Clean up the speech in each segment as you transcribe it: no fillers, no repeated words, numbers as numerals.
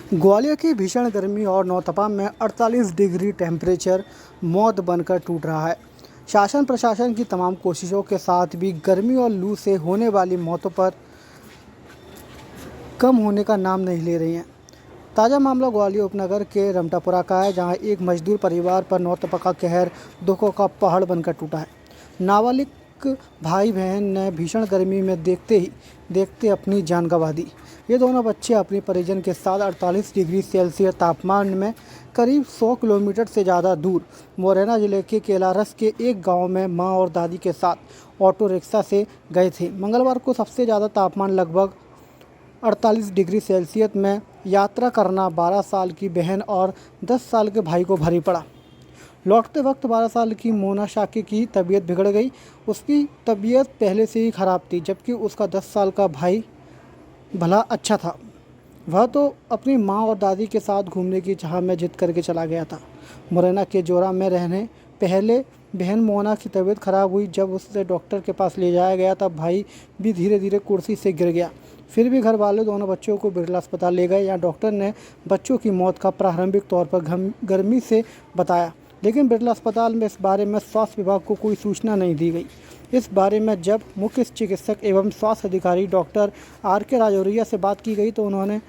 ग्वालियर की भीषण गर्मी और नौतपा में 48 डिग्री टेम्परेचर मौत बनकर टूट रहा है। शासन प्रशासन की तमाम कोशिशों के साथ भी गर्मी और लू से होने वाली मौतों पर कम होने का नाम नहीं ले रही हैं। ताज़ा मामला ग्वालियर उपनगर के रमटापुरा का है, जहां एक मजदूर परिवार पर नौतपा का कहर दुखों का पहाड़ बनकर टूटा है। नाबालिग भाई बहन ने भीषण गर्मी में देखते अपनी जान गंवा दी। ये दोनों बच्चे अपने परिजन के साथ 48 डिग्री सेल्सियस तापमान में करीब 100 किलोमीटर से ज़्यादा दूर मुरैना जिले के केलारस के एक गांव में मां और दादी के साथ ऑटो रिक्शा से गए थे। मंगलवार को सबसे ज़्यादा तापमान लगभग 48 डिग्री सेल्सियस में यात्रा करना 12 साल की बहन और 10 साल के भाई को भारी पड़ा। लौटते वक्त 12 साल की मोना शाकी की तबीयत बिगड़ गई। उसकी तबीयत पहले से ही ख़राब थी, जबकि उसका 10 साल का भाई भला अच्छा था। वह तो अपनी मां और दादी के साथ घूमने की चाह में जिद करके चला गया था। मुरैना के जोरा में रहने पहले बहन मोना की तबीयत खराब हुई। जब उसे डॉक्टर के पास ले जाया गया तब भाई भी धीरे धीरे कुर्सी से गिर गया। फिर भी घर वाले दोनों बच्चों को बिरला अस्पताल ले गए। यहाँ डॉक्टर ने बच्चों की मौत का प्रारंभिक तौर पर गर्मी से बताया, लेकिन बिरला अस्पताल में इस बारे में स्वास्थ्य विभाग को कोई सूचना नहीं दी गई। इस बारे में जब मुख्य चिकित्सक एवं स्वास्थ्य अधिकारी डॉक्टर RK राजौरिया से बात की गई तो उन्होंने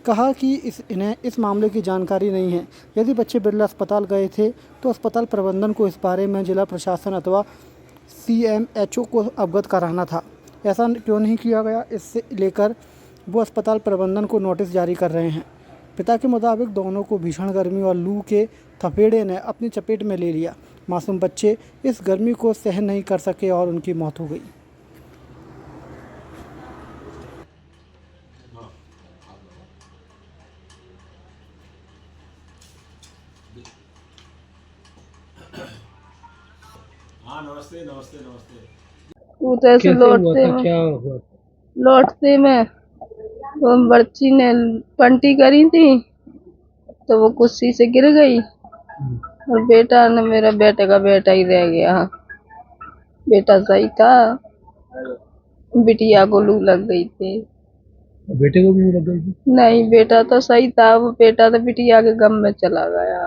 कहा कि इन्हें इस मामले की जानकारी नहीं है। यदि बच्चे बिरला अस्पताल गए थे तो अस्पताल प्रबंधन को इस बारे में जिला प्रशासन अथवा CMHO को अवगत कराना था। ऐसा क्यों नहीं किया गया, इससे लेकर वो अस्पताल प्रबंधन को नोटिस जारी कर रहे हैं। पिता के मुताबिक दोनों को भीषण गर्मी और लू के थपेड़े ने अपनी चपेट में ले लिया। मासूम बच्चे इस गर्मी को सहन नहीं कर सके और उनकी मौत हो गई। हाँ, नमस्ते नमस्ते नमस्ते। उधर से लौटते में वो बच्ची ने पलटी करी थी तो वो कुर्सी से गिर गई और बेटा ने मेरा बेटा ही रह गया। बेटा सही था, बिटिया को लू लग गई थी। बेटे को भी लू लग गई थी? नहीं, बेटा तो सही था, वो बेटा तो बिटिया के गम में चला गया,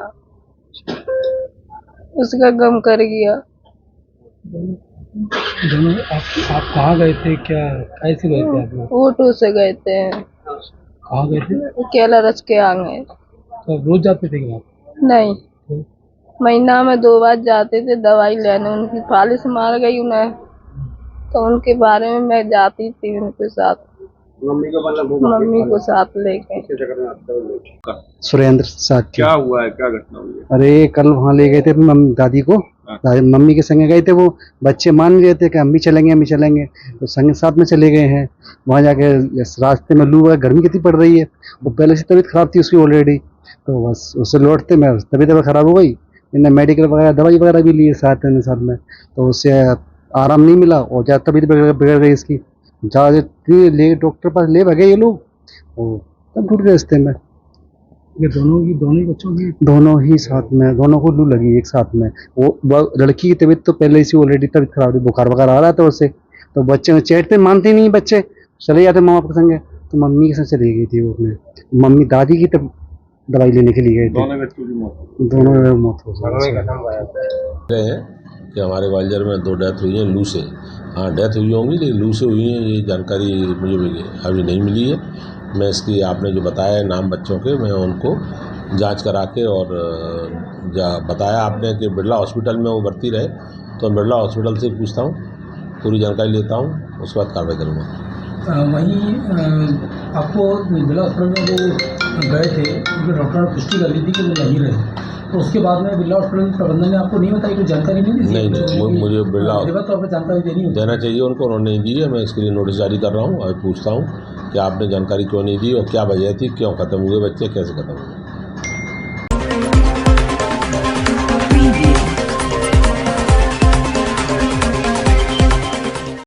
उसका गम कर गया। दोनों आप कहाँ गए थे, क्या कैसे गए थे आप लोग? ऑटो से गए थे। कहाँ गए थे? केलारस के आगे। तो आप रोज जाते थे क्या? नहीं, महीना में 2 बार जाते थे दवाई लेने। उनकी फालिस मार गई उन्हें, तो उनके बारे में मैं जाती थी उनके साथ, मम्मी को साथ लेके। सुरेंद्र साथ। क्या हुआ है, क्या घटना हुई है? अरे कल वहाँ ले गए थे दादी को, मम्मी के संग गए थे। वो बच्चे मान गए थे कि हम भी चलेंगे, तो संग साथ में चले गए हैं। वहाँ जाके रास्ते में लू है, गर्मी कितनी पड़ रही है, वो पहले से तबीयत खराब थी उसकी ऑलरेडी, तो बस उससे लौटते में तबीयत खराब हो गई। इन्हें मेडिकल वगैरह दवाई वगैरह भी लिए साथ में, तो उससे आराम नहीं मिला और ज़्यादा तबीयत बिगड़ गई इसकी। ज़्यादा ले डॉक्टर पास ले भगे ये लोग, और तब टूट गए रास्ते में। ये दोनों ही बच्चों की? दोनों ही साथ में, दोनों को लू लगी एक साथ में। वो लड़की की तबीयत तो पहले से ऑलरेडी तबीयत खराब थी, बुखार वगैरह आ रहा था उससे, तो बच्चे चैटते मानते नहीं, बच्चे चले जाते माँ बाप के संग, तो मम्मी के संग चली गई थी वो अपने। मम्मी दादी की तब दवाई लेने के लिए गए थे। दोनों बच्चों की मौत हो गई कि हमारे ग्वालियर में 2 डेथ हुई है लू से। हाँ, डेथ हुई होंगी, लेकिन लू से हुई है ये जानकारी मुझे अभी नहीं मिली है। मैं इसकी आपने जो बताया नाम बच्चों के, मैं उनको जांच करा के और बताया आपने कि बिरला हॉस्पिटल में वो भर्ती रहे, तो बिरला हॉस्पिटल से पूछता हूँ, पूरी जानकारी लेता हूँ, उसके बाद कार्रवाई करूँगा। वहीं आपको बिरला हॉस्पिटल में वो गए थे, क्योंकि डॉक्टर ने पुष्टि कर ली थी कि वो नहीं रहे, तो उसके बाद में बिरला हॉस्पिटल प्रबंधन ने आपको नहीं बताई, कोई जानकारी नहीं दी? नहीं, मुझे बिरला तौर पर जानकारी देना चाहिए उनको, उन्होंने नहीं दी है। मैं इसके लिए नोटिस जारी कर रहा हूँ और पूछता हूँ कि आपने जानकारी क्यों नहीं दी और क्या वजह थी, क्यों ख़त्म हुए बच्चे, कैसे ख़त्म हुए।